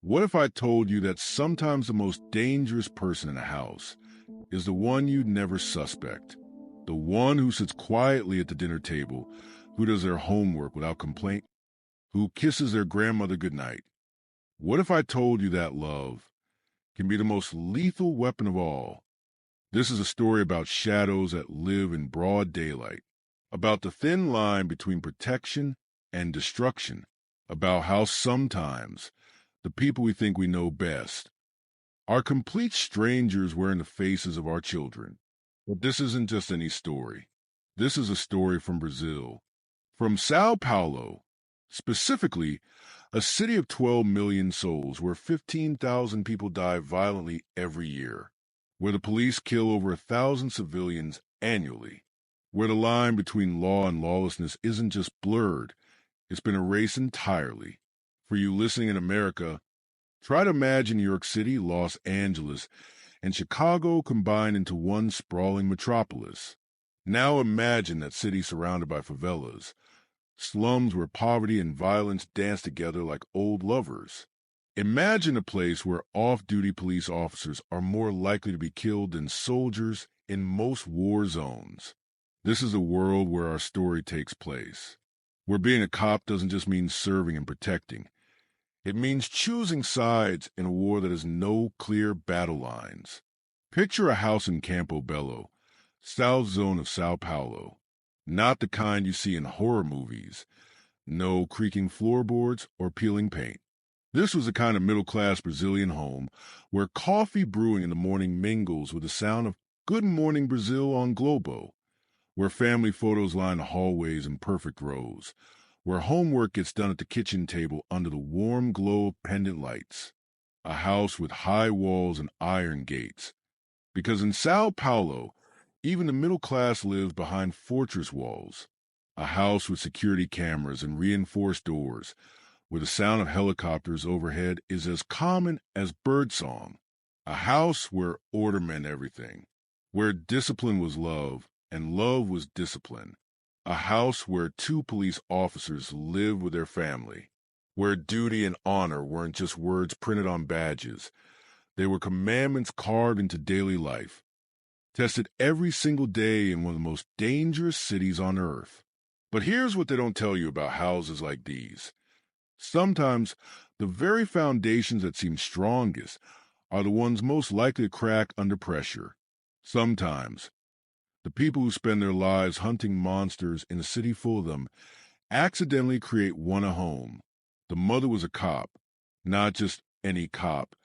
What if I told you that sometimes the most dangerous person in a house is the one you'd never suspect? The one who sits quietly at the dinner table, who does their homework without complaint, who kisses their grandmother goodnight. What if I told you that love can be the most lethal weapon of all? This is a story about shadows that live in broad daylight, about the thin line between protection and destruction, about how sometimes the people we think we know best are complete strangers wearing the faces of our children. But this isn't just any story. This is a story from Brazil, from Sao Paulo, specifically a city of 12 million souls where 15,000 people die violently every year, where the police kill over 1,000 civilians annually, where the line between law and lawlessness isn't just blurred, it's been erased entirely. For you listening in America, try to imagine New York City, Los Angeles, and Chicago combined into one sprawling metropolis. Now imagine that city surrounded by favelas, slums where poverty and violence dance together like old lovers. Imagine a place where off-duty police officers are more likely to be killed than soldiers in most war zones. This is a world where our story takes place, where being a cop doesn't just mean serving and protecting. It means choosing sides in a war that has no clear battle lines. Picture a house in Campo Belo, south zone of Sao Paulo. Not the kind you see in horror movies. No creaking floorboards or peeling paint. This was the kind of middle-class Brazilian home where coffee brewing in the morning mingles with the sound of Good Morning Brazil on Globo, where family photos line the hallways in perfect rows, where homework gets done at the kitchen table under the warm glow of pendant lights. A house with high walls and iron gates. Because in Sao Paulo, even the middle class lives behind fortress walls. A house with security cameras and reinforced doors, where the sound of helicopters overhead is as common as birdsong. A house where order meant everything, where discipline was love and love was discipline. A house where two police officers lived with their family, where duty and honor weren't just words printed on badges. They were commandments carved into daily life, tested every single day in one of the most dangerous cities on earth. But here's what they don't tell you about houses like these. Sometimes the very foundations that seem strongest are the ones most likely to crack under pressure. Sometimes the people who spend their lives hunting monsters in a city full of them accidentally create one at home. The mother was a cop, not just any cop.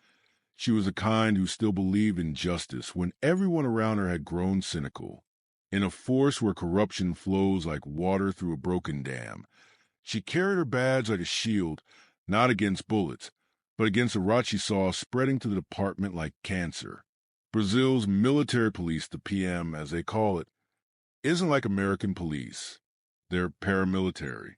She was the kind who still believed in justice when everyone around her had grown cynical. In a force where corruption flows like water through a broken dam, she carried her badge like a shield, not against bullets, but against the rot she saw spreading to the department like cancer. Brazil's military police, the PM as they call it, isn't like American police. They're paramilitary,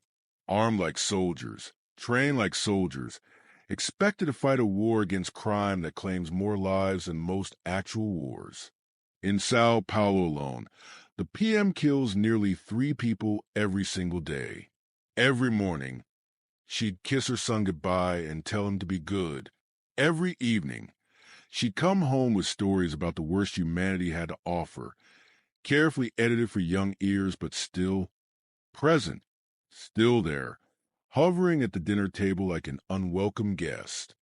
armed like soldiers, trained like soldiers, expected to fight a war against crime that claims more lives than most actual wars. In Sao Paulo alone, the PM kills nearly 3 people every single day. Every morning, she'd kiss her son goodbye and tell him to be good. Every evening, she'd come home with stories about the worst humanity had to offer, carefully edited for young ears, but still present, still there, hovering at the dinner table like an unwelcome guest.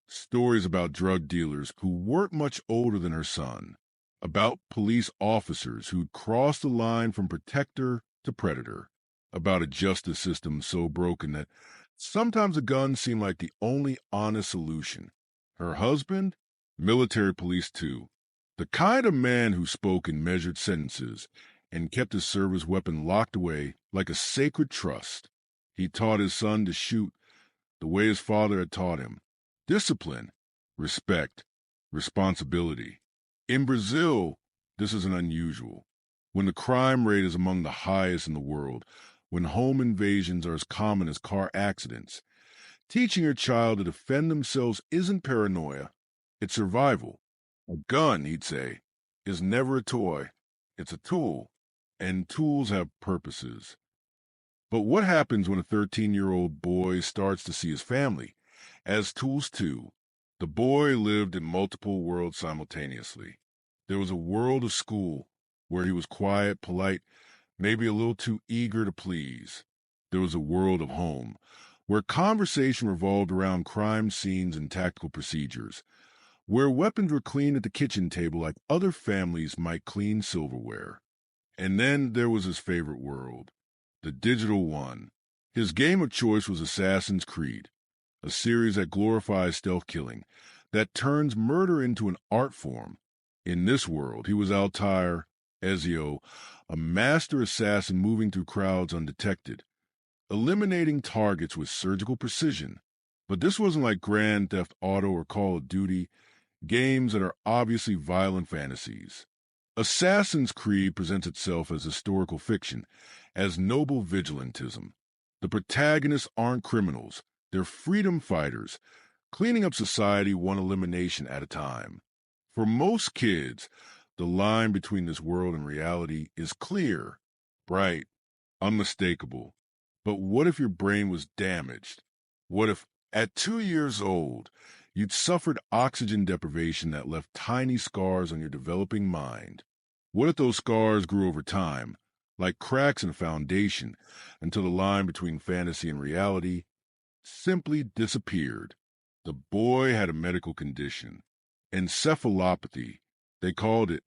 Stories about drug dealers who weren't much older than her son, about police officers who'd crossed the line from protector to predator, about a justice system so broken that sometimes a gun seemed like the only honest solution. Her husband? Military police too. The kind of man who spoke in measured sentences and kept his service weapon locked away like a sacred trust. He taught his son to shoot the way his father had taught him. Discipline, respect, responsibility. In Brazil, this isn't unusual. When the crime rate is among the highest in the world, when home invasions are as common as car accidents, teaching your child to defend themselves isn't paranoia, it's survival. A gun, he'd say, is never a toy. It's a tool, and tools have purposes. But what happens when a 13-year-old boy starts to see his family As tools too, the boy lived in multiple worlds simultaneously. There was a world of school, where he was quiet, polite, maybe a little too eager to please. There was a world of home, where conversation revolved around crime scenes and tactical procedures, where weapons were cleaned at the kitchen table like other families might clean silverware. And then there was his favorite world, the digital one. His game of choice was Assassin's Creed, a series that glorifies stealth killing, that turns murder into an art form. In this world, he was Altair, Ezio, a master assassin moving through crowds undetected, eliminating targets with surgical precision. But this wasn't like Grand Theft Auto or Call of Duty, games that are obviously violent fantasies. Assassin's Creed presents itself as historical fiction, as noble vigilantism. The protagonists aren't criminals, they're freedom fighters, cleaning up society one elimination at a time. For most kids, the line between this world and reality is clear, bright, unmistakable. But what if your brain was damaged? What if, at 2 years old, you'd suffered oxygen deprivation that left tiny scars on your developing mind? What if those scars grew over time, like cracks in a foundation, until the line between fantasy and reality simply disappeared? The boy had a medical condition, encephalopathy. They called it,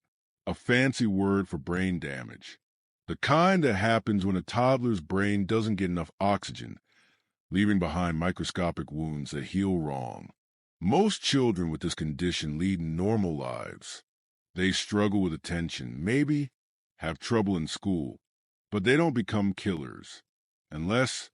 a fancy word for brain damage. The kind that happens when a toddler's brain doesn't get enough oxygen, leaving behind microscopic wounds that heal wrong. Most children with this condition lead normal lives. They struggle with attention, maybe have trouble in school, but they don't become killers. Unless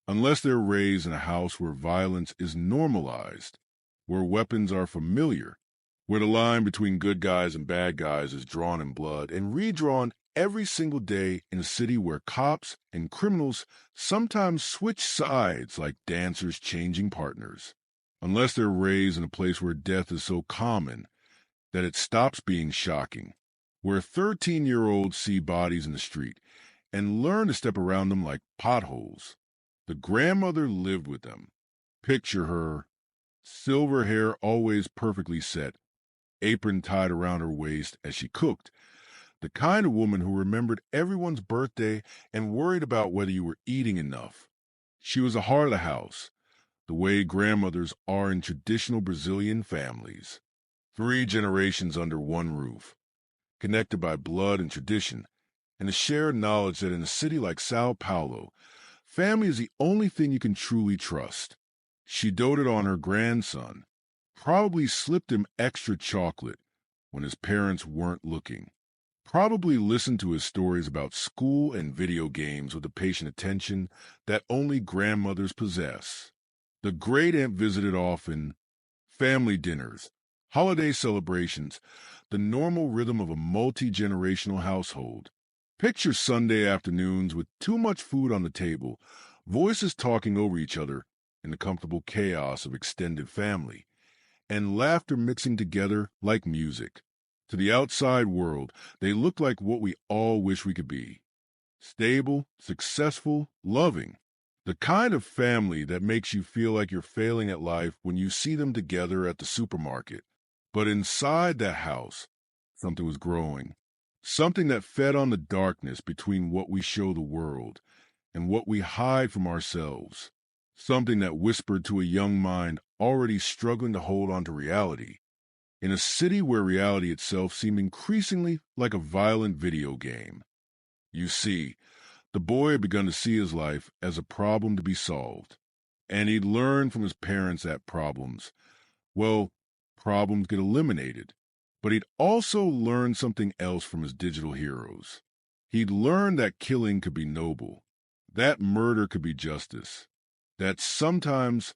they're raised in a house where violence is normalized, where weapons are familiar, where the line between good guys and bad guys is drawn in blood and redrawn every single day in a city where cops and criminals sometimes switch sides like dancers changing partners. Unless they're raised in a place where death is so common that it stops being shocking, where 13-year-olds see bodies in the street and learn to step around them like potholes. The grandmother lived with them. Picture her, silver hair always perfectly set, apron tied around her waist as she cooked, the kind of woman who remembered everyone's birthday and worried about whether you were eating enough. She was the heart of the house, the way grandmothers are in traditional Brazilian families. 3 generations under one roof, connected by blood and tradition, and a shared knowledge that in a city like Sao Paulo, family is the only thing you can truly trust. She doted on her grandson, probably slipped him extra chocolate when his parents weren't looking, probably listened to his stories about school and video games with the patient attention that only grandmothers possess. The great aunt visited often, family dinners, holiday celebrations, the normal rhythm of a multi-generational household. Picture Sunday afternoons with too much food on the table, voices talking over each other in the comfortable chaos of extended family, and laughter mixing together like music. To the outside world, they look like what we all wish we could be. Stable, successful, loving. The kind of family that makes you feel like you're failing at life when you see them together at the supermarket. But inside that house, something was growing. Something that fed on the darkness between what we show the world and what we hide from ourselves. Something that whispered to a young mind already struggling to hold on to reality. In a city where reality itself seemed increasingly like a violent video game. You see, the boy had begun to see his life as a problem to be solved. And he'd learned from his parents that problems get eliminated. But he'd also learned something else from his digital heroes. He'd learned that killing could be noble, that murder could be justice, that sometimes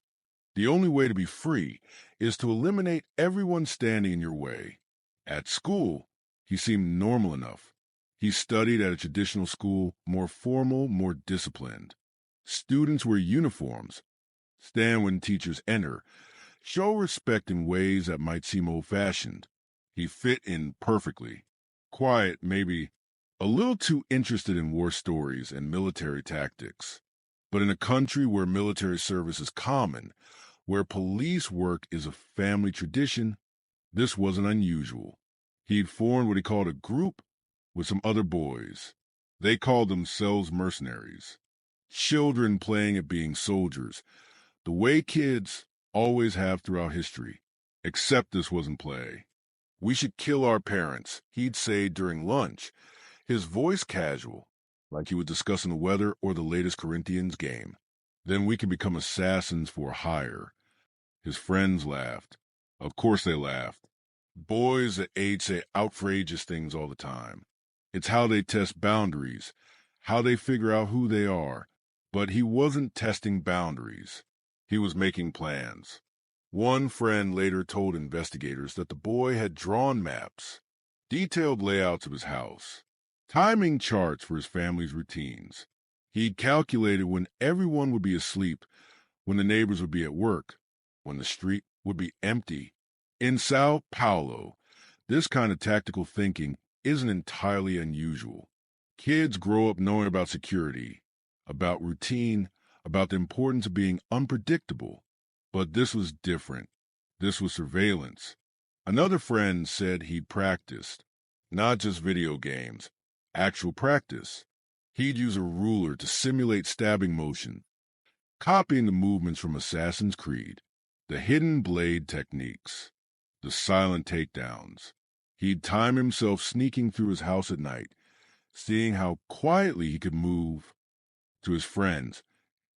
the only way to be free is to eliminate everyone standing in your way. At school, he seemed normal enough. He studied at a traditional school, more formal, more disciplined. Students wear uniforms, stand when teachers enter, show respect in ways that might seem old-fashioned. He fit in perfectly. Quiet, maybe a little too interested in war stories and military tactics. But in a country where military service is common, Where police work is a family tradition, this wasn't unusual. He'd formed what he called a group with some other boys. They called themselves mercenaries. Children playing at being soldiers, the way kids always have throughout history. Except this wasn't play. "We should kill our parents," he'd say during lunch, his voice casual, like he was discussing the weather or the latest Corinthians game. "Then we can become assassins for hire." His friends laughed. Of course they laughed. Boys at age say outrageous things all the time. It's how they test boundaries, how they figure out who they are. But he wasn't testing boundaries. He was making plans. One friend later told investigators that the boy had drawn maps, detailed layouts of his house, timing charts for his family's routines. He'd calculated when everyone would be asleep, when the neighbors would be at work, when the street would be empty. In Sao Paulo, this kind of tactical thinking isn't entirely unusual. Kids grow up knowing about security, about routine, about the importance of being unpredictable. But this was different. This was surveillance. Another friend said he'd practiced, not just video games, actual practice. He'd use a ruler to simulate stabbing motion, copying the movements from Assassin's Creed, the hidden blade techniques, the silent takedowns. He'd time himself sneaking through his house at night, seeing how quietly he could move. To his friends,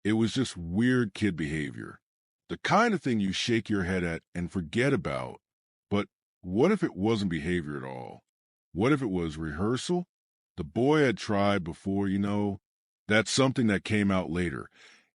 it was just weird kid behavior. The kind of thing you shake your head at and forget about. But what if it wasn't behavior at all? What if it was rehearsal? The boy had tried before, That's something that came out later,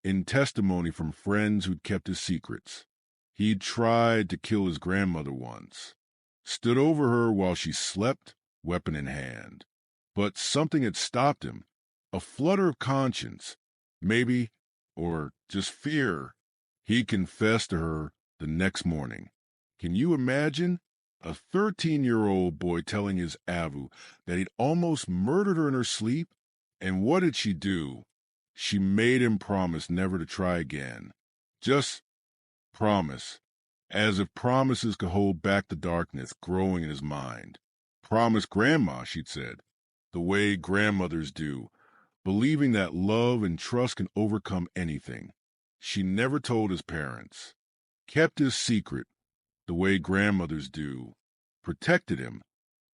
in testimony from friends who'd kept his secrets. He'd tried to kill his grandmother once, stood over her while she slept, weapon in hand. But something had stopped him, a flutter of conscience, maybe, or just fear. He confessed to her the next morning. Can you imagine? A 13-year-old boy telling his Avu that he'd almost murdered her in her sleep? And what did she do? She made him promise never to try again. Just promise. As if promises could hold back the darkness growing in his mind. "Promise Grandma," she'd said, the way grandmothers do, believing that love and trust can overcome anything. She never told his parents, kept his secret, the way grandmothers do, protected him,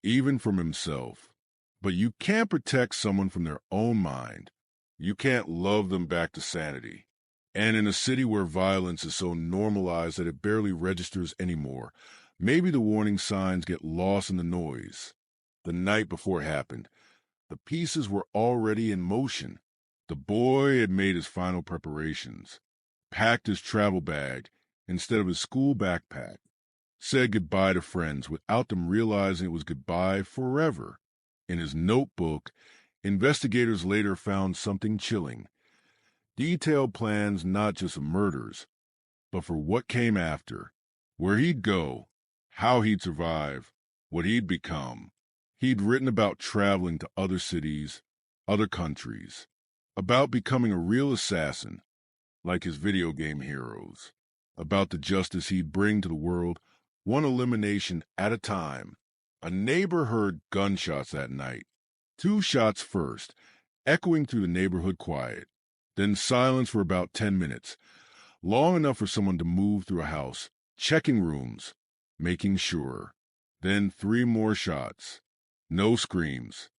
even from himself. But you can't protect someone from their own mind. You can't love them back to sanity. And in a city where violence is so normalized that it barely registers anymore, maybe the warning signs get lost in the noise. The night before it happened, the pieces were already in motion. The boy had made his final preparations, packed his travel bag instead of his school backpack, said goodbye to friends without them realizing it was goodbye forever. In his notebook, investigators later found something chilling. Detailed plans not just of murders, but for what came after, where he'd go, how he'd survive, what he'd become. He'd written about traveling to other cities, other countries, about becoming a real assassin, like his video game heroes, about the justice he'd bring to the world, one elimination at a time. A neighbor heard gunshots that night. 2 shots first, echoing through the neighborhood quiet. Then silence for about 10 minutes, long enough for someone to move through a house, checking rooms, making sure. Then 3 more shots. No screams,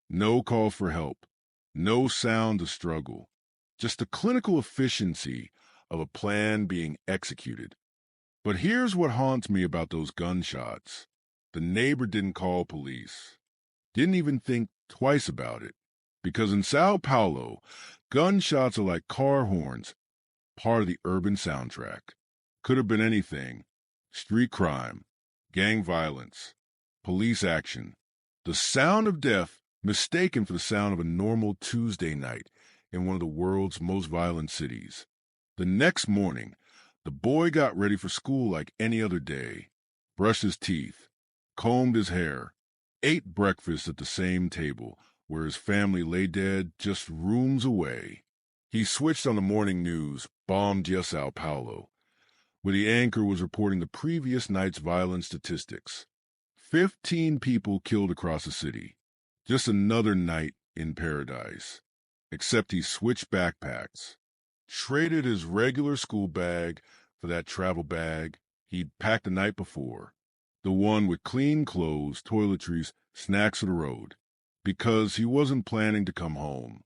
no call for help, no sound of struggle. Just the clinical efficiency of a plan being executed. But here's what haunts me about those gunshots. The neighbor didn't call police. Didn't even think twice about it. Because in Sao Paulo, gunshots are like car horns, part of the urban soundtrack. Could have been anything. Street crime, gang violence, police action. The sound of death mistaken for the sound of a normal Tuesday night in one of the world's most violent cities. The next morning, the boy got ready for school like any other day, brushed his teeth, combed his hair, ate breakfast at the same table where his family lay dead just rooms away. He switched on the morning news, bombed Sao Paulo. where the anchor was reporting the previous night's violent statistics. 15 people killed across the city. Just another night in paradise. Except he switched backpacks. Traded his regular school bag for that travel bag he'd packed the night before. The one with clean clothes, toiletries, snacks for the road. Because he wasn't planning to come home.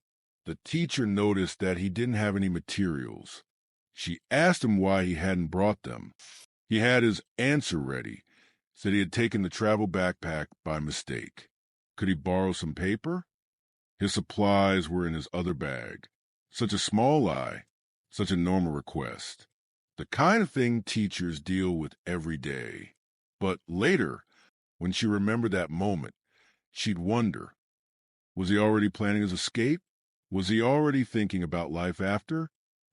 The teacher noticed that he didn't have any materials. She asked him why he hadn't brought them. He had his answer ready. Said he had taken the travel backpack by mistake. Could he borrow some paper? His supplies were in his other bag. Such a small lie, such a normal request. The kind of thing teachers deal with every day. But later, when she remembered that moment, she'd wonder, was he already planning his escape? Was he already thinking about life after?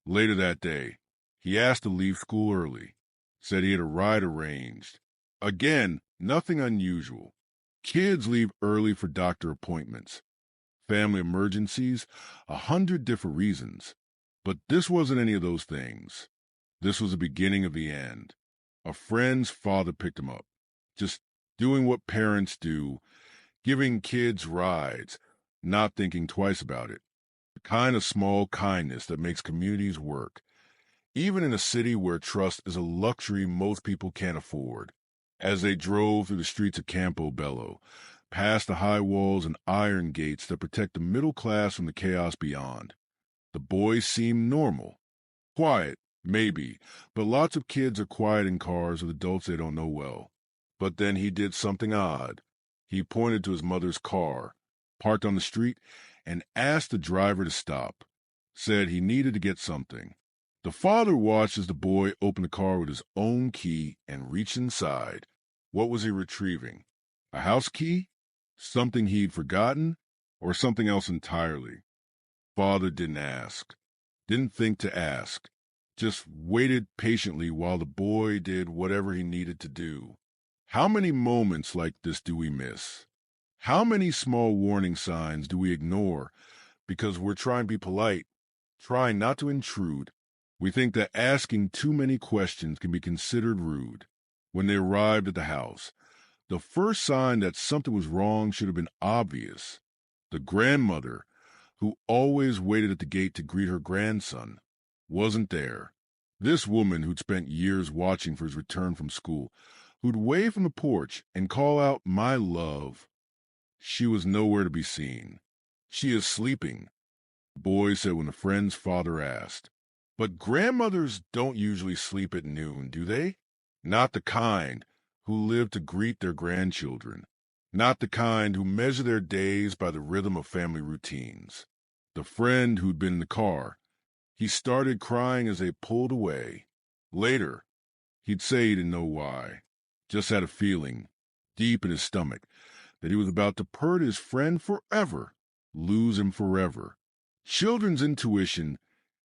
Later that day, he asked to leave school early. Said he had a ride arranged. Again, nothing unusual. Kids leave early for doctor appointments, family emergencies, 100 different reasons. But this wasn't any of those things. This was the beginning of the end. A friend's father picked him up, just doing what parents do, giving kids rides, not thinking twice about it. The kind of small kindness that makes communities work, even in a city where trust is a luxury most people can't afford. As they drove through the streets of Campo Bello, past the high walls and iron gates that protect the middle class from the chaos beyond, the boys seemed normal. Quiet, maybe, but lots of kids are quiet in cars with adults they don't know well. But then he did something odd. He pointed to his mother's car, parked on the street, and asked the driver to stop. Said he needed to get something. The father watched as the boy opened the car with his own key and reached inside. What was he retrieving? A house key? Something he'd forgotten? Or something else entirely? Father didn't ask. Didn't think to ask. Just waited patiently while the boy did whatever he needed to do. How many moments like this do we miss? How many small warning signs do we ignore because we're trying to be polite, trying not to intrude? We think that asking too many questions can be considered rude. When they arrived at the house, the first sign that something was wrong should have been obvious. The grandmother, who always waited at the gate to greet her grandson, wasn't there. This woman who'd spent years watching for his return from school, who'd wave from the porch and call out, "My love," she was nowhere to be seen. "She is sleeping," the boy said when the friend's father asked. But grandmothers don't usually sleep at noon, do they? Not the kind who live to greet their grandchildren. Not the kind who measure their days by the rhythm of family routines. The friend who'd been in the car, he started crying as they pulled away. Later, he'd say he didn't know why. Just had a feeling, deep in his stomach, that he was about to part his friend forever, lose him forever. Children's intuition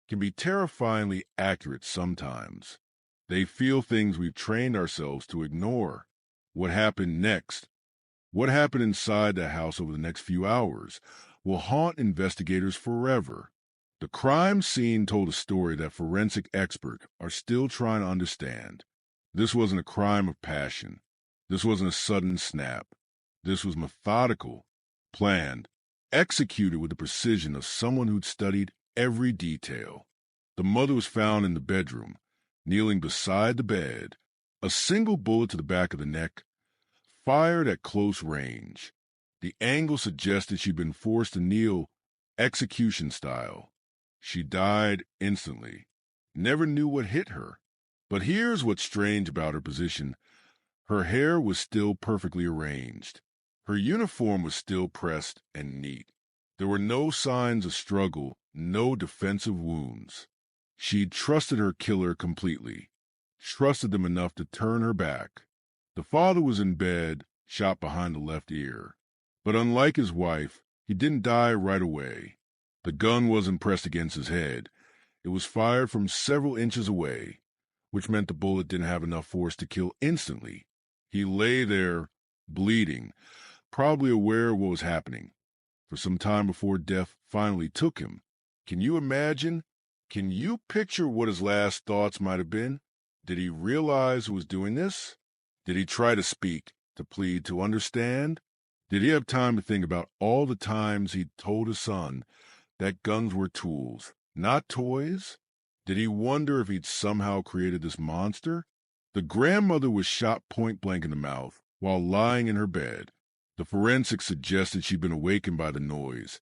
can be terrifyingly accurate sometimes. They feel things we've trained ourselves to ignore. What happened next? What happened inside the house over the next few hours will haunt investigators forever. The crime scene told a story that forensic experts are still trying to understand. This wasn't a crime of passion. This wasn't a sudden snap. This was methodical, planned, executed with the precision of someone who'd studied every detail. The mother was found in the bedroom, kneeling beside the bed, a single bullet to the back of the neck, fired at close range. The angle suggested she'd been forced to kneel execution style. She died instantly. Never knew what hit her. But here's what's strange about her position. Her hair was still perfectly arranged. Her uniform was still pressed and neat. There were no signs of struggle, no defensive wounds. She'd trusted her killer completely, trusted them enough to turn her back. The father was in bed, shot behind the left ear. But unlike his wife, he didn't die right away. The gun wasn't pressed against his head. It was fired from several inches away, which meant the bullet didn't have enough force to kill instantly. He lay there, bleeding, probably aware of what was happening, for some time before death finally took him. Can you imagine? Can you picture what his last thoughts might have been? Did he realize who was doing this? Did he try to speak, to plead, to understand? Did he have time to think about all the times he'd told his son that guns were tools, not toys? Did he wonder if he'd somehow created this monster? The grandmother was shot point blank in the mouth while lying in her bed. The forensics suggested she'd been awakened by the noise,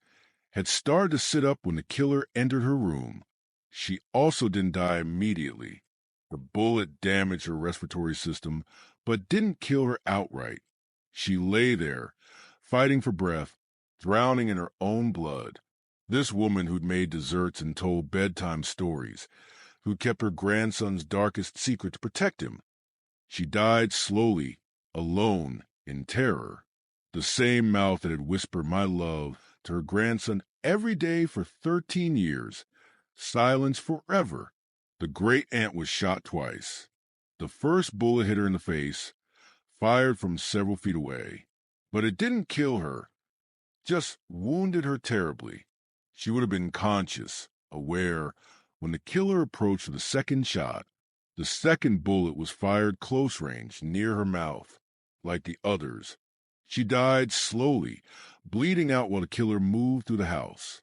had started to sit up when the killer entered her room. She also didn't die immediately. The bullet damaged her respiratory system, but didn't kill her outright. She lay there, fighting for breath, drowning in her own blood. This woman who'd made desserts and told bedtime stories, who kept her grandson's darkest secret to protect him. She died slowly, alone, in terror. The same mouth that had whispered my love to her grandson every day for 13 years. Silence forever. The great-aunt was shot twice. The first bullet hit her in the face, fired from several feet away. But it didn't kill her, just wounded her terribly. She would have been conscious, aware, when the killer approached for the second shot. The second bullet was fired close range, near her mouth, like the others. She died slowly, bleeding out while the killer moved through the house.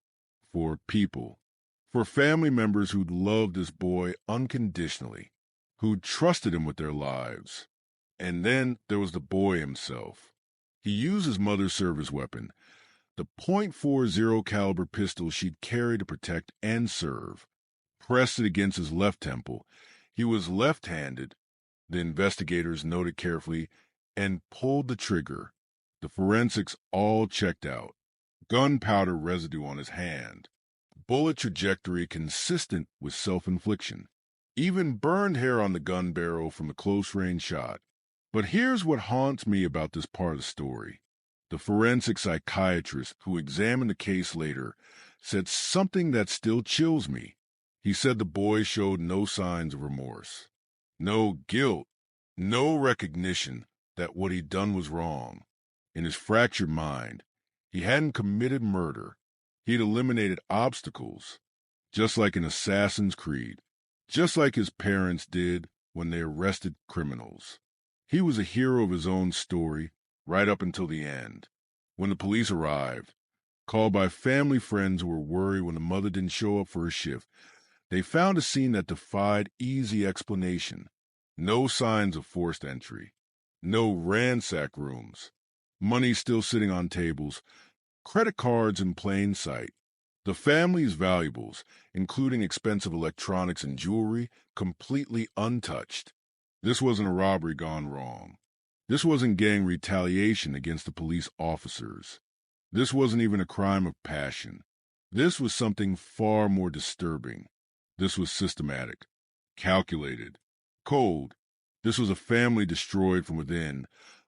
For people, for family members who'd loved this boy unconditionally, who'd trusted him with their lives. And then there was the boy himself. He used his mother's service weapon, the .40 caliber pistol she'd carried to protect and serve, pressed it against his left temple. He was left-handed, the investigators noted carefully, and pulled the trigger. The forensics all checked out. Gunpowder residue on his hand. Bullet trajectory consistent with self-infliction. Even burned hair on the gun barrel from the close-range shot. But here's what haunts me about this part of the story. The forensic psychiatrist who examined the case later said something that still chills me. He said the boy showed no signs of remorse, no guilt, no recognition that what he'd done was wrong. In his fractured mind, he hadn't committed murder. He'd eliminated obstacles, just like in Assassin's Creed, just like his parents did when they arrested criminals. He was a hero of his own story right up until the end. When the police arrived, called by family friends who were worried when the mother didn't show up for her shift, they found a scene that defied easy explanation. No signs of forced entry. No ransacked rooms. Money still sitting on tables. Credit cards in plain sight. The family's valuables, including expensive electronics and jewelry, completely untouched. This wasn't a robbery gone wrong. This wasn't gang retaliation against the police officers. This wasn't even a crime of passion. This was something far more disturbing. This was systematic, calculated, cold. This was a family destroyed from within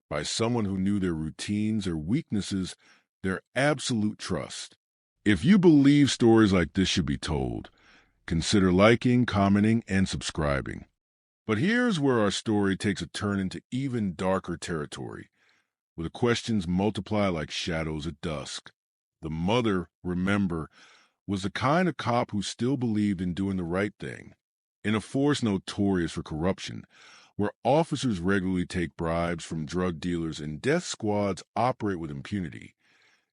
by someone who knew their routines, their weaknesses, their absolute trust. If you believe stories like this should be told, consider liking, commenting, and subscribing. But here's where our story takes a turn into even darker territory, where the questions multiply like shadows at dusk. The mother, remember, was the kind of cop who still believed in doing the right thing. In a force notorious for corruption, where officers regularly take bribes from drug dealers and death squads operate with impunity,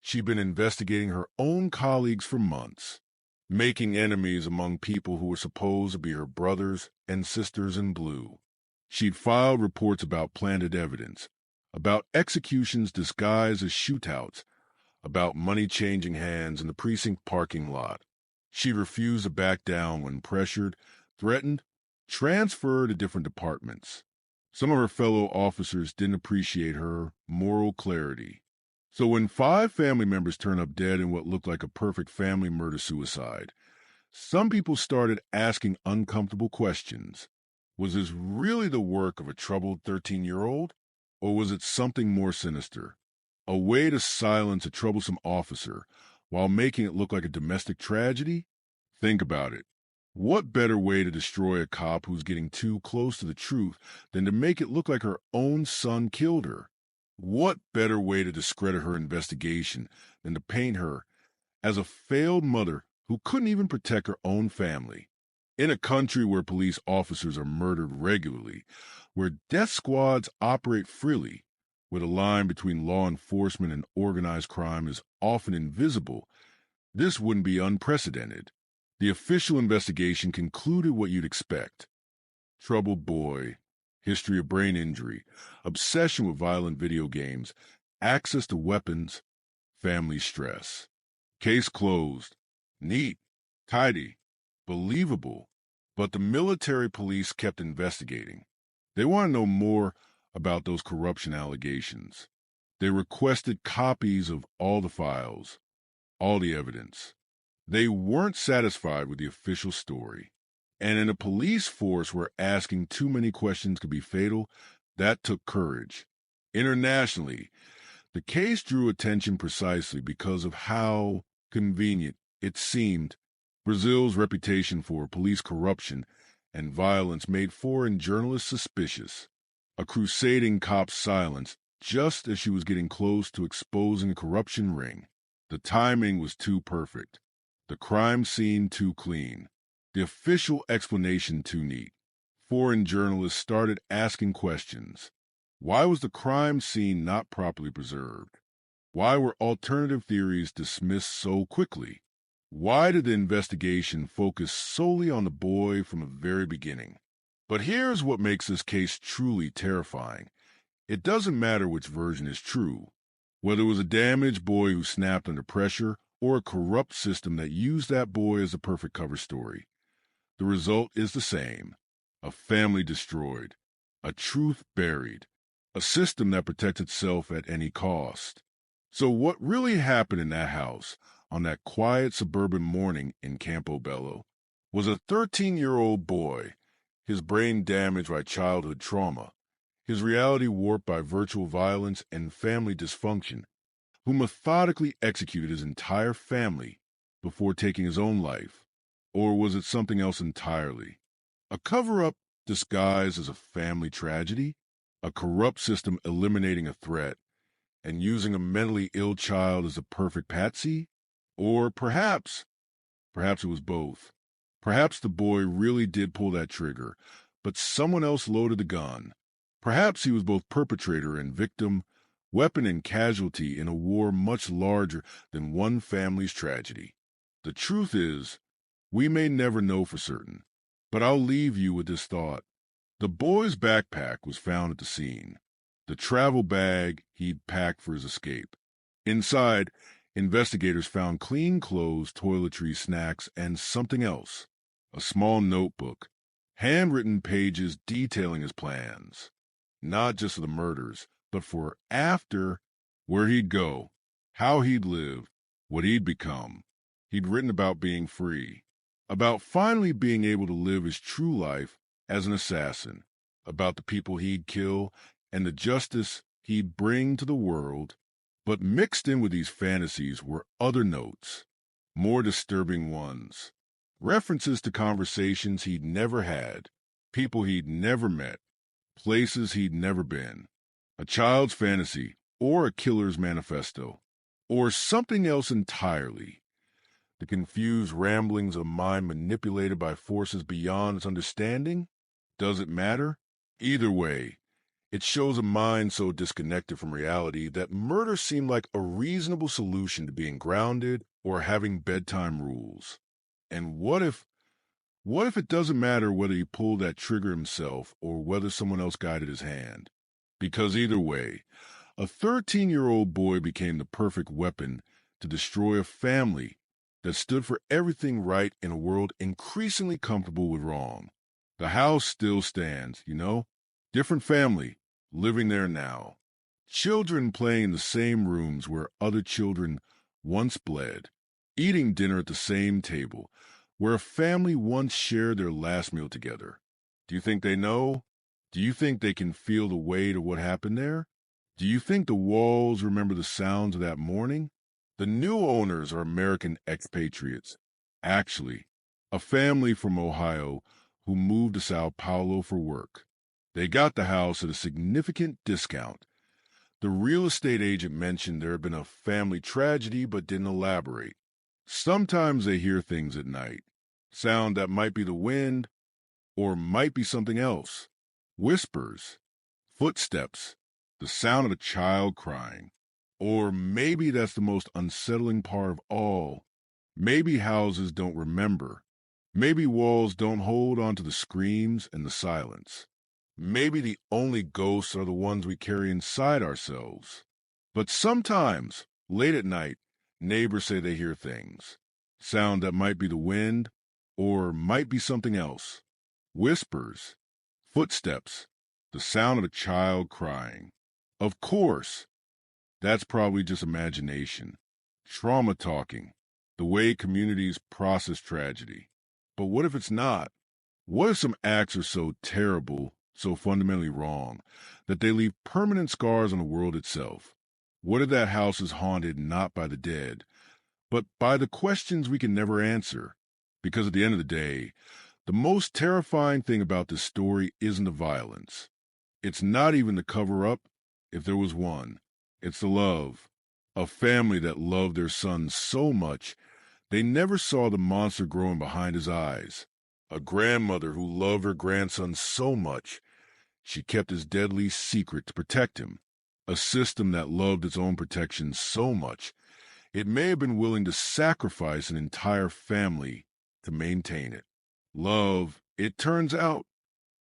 she'd been investigating her own colleagues for months, making enemies among people who were supposed to be her brothers and sisters in blue. She'd filed reports about planted evidence, about executions disguised as shootouts, about money changing hands in the precinct parking lot. She refused to back down when pressured, threatened, transferred to different departments. Some of her fellow officers didn't appreciate her moral clarity. So when 5 family members turned up dead in what looked like a perfect family murder-suicide, some people started asking uncomfortable questions. Was this really the work of a troubled 13-year-old? Or was it something more sinister? A way to silence a troublesome officer while making it look like a domestic tragedy? Think about it. What better way to destroy a cop who's getting too close to the truth than to make it look like her own son killed her? What better way to discredit her investigation than to paint her as a failed mother who couldn't even protect her own family? In a country where police officers are murdered regularly, where death squads operate freely, where the line between law enforcement and organized crime is often invisible, this wouldn't be unprecedented. The official investigation concluded what you'd expect. Troubled boy, history of brain injury, obsession with violent video games, access to weapons, family stress. Case closed. Neat, tidy, believable. But the military police kept investigating. They want to know more about those corruption allegations. They requested copies of all the files, all the evidence. They weren't satisfied with the official story. And in a police force where asking too many questions could be fatal, that took courage. Internationally, the case drew attention precisely because of how convenient it seemed. Brazil's reputation for police corruption and violence made foreign journalists suspicious. A crusading cop's silence just as she was getting close to exposing a corruption ring. The timing was too perfect. The crime scene too clean. The official explanation too neat. Foreign journalists started asking questions. Why was the crime scene not properly preserved? Why were alternative theories dismissed so quickly? Why did the investigation focus solely on the boy from the very beginning? But here's what makes this case truly terrifying. It doesn't matter which version is true. Whether it was a damaged boy who snapped under pressure or a corrupt system that used that boy as a perfect cover story. The result is the same. A family destroyed. A truth buried. A system that protects itself at any cost. So what really happened in that house on that quiet suburban morning in Campobello was a 13-year-old boy, his brain damaged by childhood trauma, his reality warped by virtual violence and family dysfunction, who methodically executed his entire family before taking his own life. Or was it something else entirely? A cover-up disguised as a family tragedy? A corrupt system eliminating a threat and using a mentally ill child as a perfect patsy? Or perhaps it was both. Perhaps the boy really did pull that trigger, but someone else loaded the gun. Perhaps he was both perpetrator and victim, weapon and casualty in a war much larger than one family's tragedy. The truth is, we may never know for certain, but I'll leave you with this thought. The boy's backpack was found at the scene, the travel bag he'd packed for his escape. Inside, investigators found clean clothes, toiletries, snacks, and something else, a small notebook, handwritten pages detailing his plans, not just for the murders, but for after, where he'd go, how he'd live, what he'd become. He'd written about being free, about finally being able to live his true life as an assassin, about the people he'd kill and the justice he'd bring to the world. But mixed in with these fantasies were other notes, more disturbing ones, references to conversations he'd never had, people he'd never met, places he'd never been, a child's fantasy or a killer's manifesto, or something else entirely. The confused ramblings of a mind manipulated by forces beyond its understanding? Does it matter? Either way, it shows a mind so disconnected from reality that murder seemed like a reasonable solution to being grounded or having bedtime rules. And what if it doesn't matter whether he pulled that trigger himself or whether someone else guided his hand? Because either way, a 13-year-old boy became the perfect weapon to destroy a family that stood for everything right in a world increasingly comfortable with wrong. The house still stands, different family, living there now. Children playing in the same rooms where other children once bled, eating dinner at the same table, where a family once shared their last meal together. Do you think they know? Do you think they can feel the weight of what happened there? Do you think the walls remember the sounds of that morning? The new owners are American expatriates. Actually, a family from Ohio who moved to Sao Paulo for work. They got the house at a significant discount. The real estate agent mentioned there had been a family tragedy but didn't elaborate. Sometimes they hear things at night. sound that might be the wind or might be something else. Whispers, footsteps, the sound of a child crying. Or maybe that's the most unsettling part of all. Maybe houses don't remember. Maybe walls don't hold on to the screams and the silence. Maybe the only ghosts are the ones we carry inside ourselves. But sometimes, late at night, neighbors say they hear things. Sound that might be the wind or might be something else. Whispers, footsteps, the sound of a child crying. Of course, that's probably just imagination. Trauma talking, the way communities process tragedy. But what if it's not? What if some acts are so terrible, so fundamentally wrong, that they leave permanent scars on the world itself? What if that house is haunted not by the dead, but by the questions we can never answer? Because at the end of the day, the most terrifying thing about this story isn't the violence. It's not even the cover up, if there was one. It's the love. A family that loved their son so much they never saw the monster growing behind his eyes. A grandmother who loved her grandson so much she kept his deadly secret to protect him. A system that loved its own protection so much it may have been willing to sacrifice an entire family to maintain it. Love, it turns out,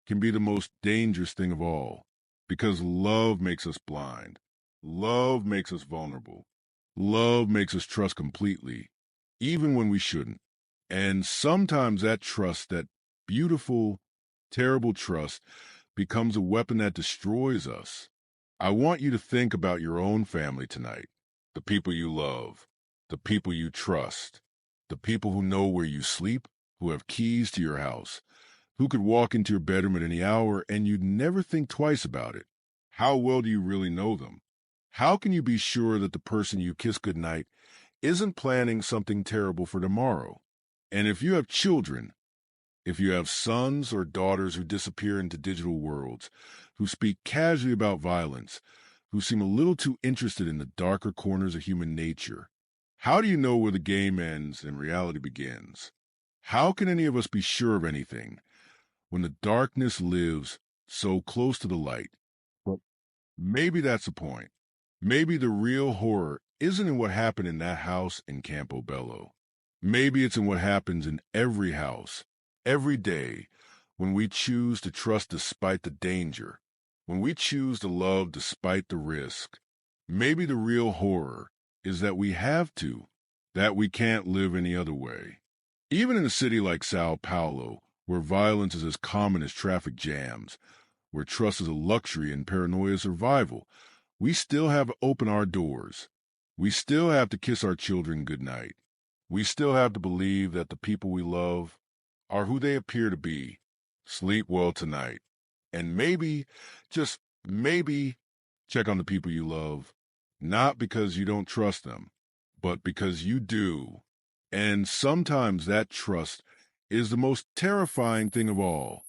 can be the most dangerous thing of all, because love makes us blind. Love makes us vulnerable. Love makes us trust completely, even when we shouldn't. And sometimes that trust, that beautiful, terrible trust, becomes a weapon that destroys us. I want you to think about your own family tonight, the people you love, the people you trust, the people who know where you sleep, who have keys to your house, who could walk into your bedroom at any hour and you'd never think twice about it. How well do you really know them? How can you be sure that the person you kiss goodnight isn't planning something terrible for tomorrow? And if you have children, if you have sons or daughters who disappear into digital worlds, who speak casually about violence, who seem a little too interested in the darker corners of human nature, how do you know where the game ends and reality begins? How can any of us be sure of anything when the darkness lives so close to the light? But maybe that's the point. Maybe the real horror isn't in what happened in that house in Campobello. Maybe it's in what happens in every house, every day, when we choose to trust despite the danger, when we choose to love despite the risk. Maybe the real horror is that we have to, that we can't live any other way. Even in a city like Sao Paulo, where violence is as common as traffic jams, where trust is a luxury and paranoia survival, we still have to open our doors. We still have to kiss our children goodnight. We still have to believe that the people we love are who they appear to be. Sleep well tonight. And maybe, just maybe, check on the people you love, not because you don't trust them, but because you do. And sometimes that trust is the most terrifying thing of all.